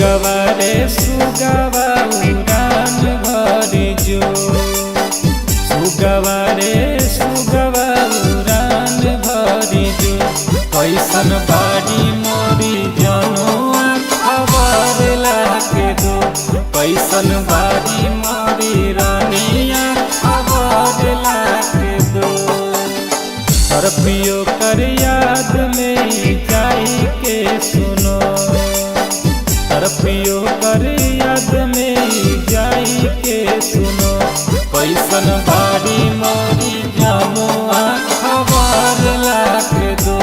सुगवा रे सुगवा उड़ान भरी जो, सुगवा रे सुगवा उड़ान भरी जो। कैसन बाड़ी मोरी जनुआ खबर लाके दो, कैसन बाड़ी मोरी रानिया खबर लाके दो। सरपियो कर याद में जाई के सुनो, सरपियो कर याद में जाई के सुनो। कैसन बाड़ी मोरी जनुआ खबर लाके दो,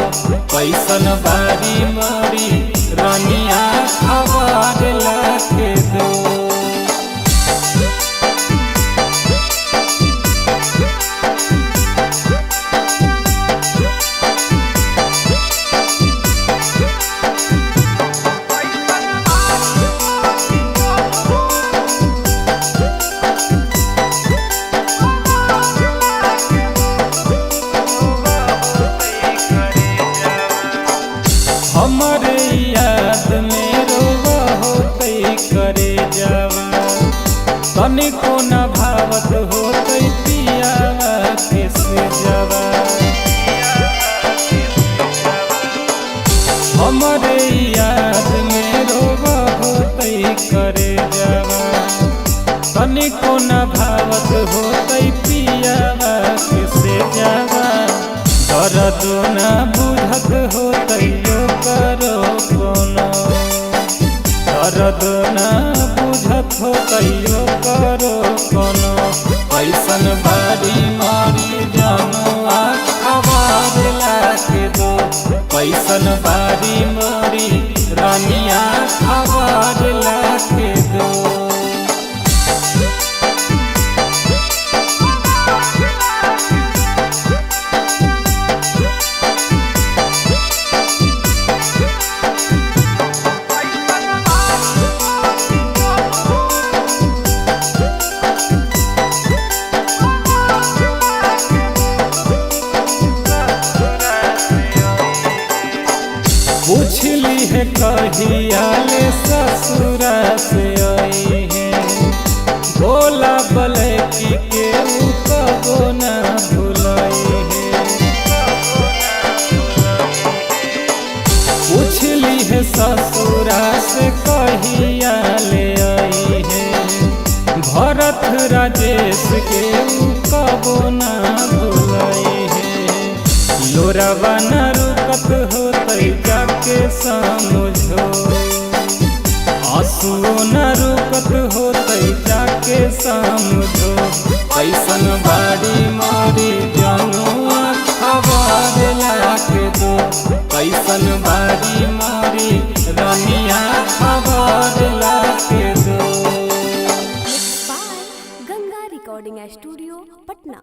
कैसन बाड़ी मोरी रानिया खबर लाके दो। हमारे याद में रोवा होते करे जावा, तनिको न भावत होते पियावा कैसे जावा। हमारे याद में रोवा होते करे जावा, तनिको न भावत होते पियावा कैसे जावा। दर्द न बुझत होतैयो करो कोनो, दर्द न बुझत होतैयो करो कोनो। कैसन बाड़ी मोरी जनुआ खबर लाके दो, कैसन बाड़ी मोरी रानिया खबर लाके दो। पूछली है कहिया ले ससुरा से आई है, भोला बलैकी के कबो न भुलाई है। पूछली है ससुरा से कहिया ले आई है, भरत राजेश के कबो न भुलाई है। लोरावा न रुकत होतै जाके समझो, आंसुओ न रुकत होतै जाके समझो। कैसन बाड़ी मोरी जनुआ खबर लाके दो, कैसन बाड़ी मोरी रानिया खबर लाके दो। Ganga recording studio Patna.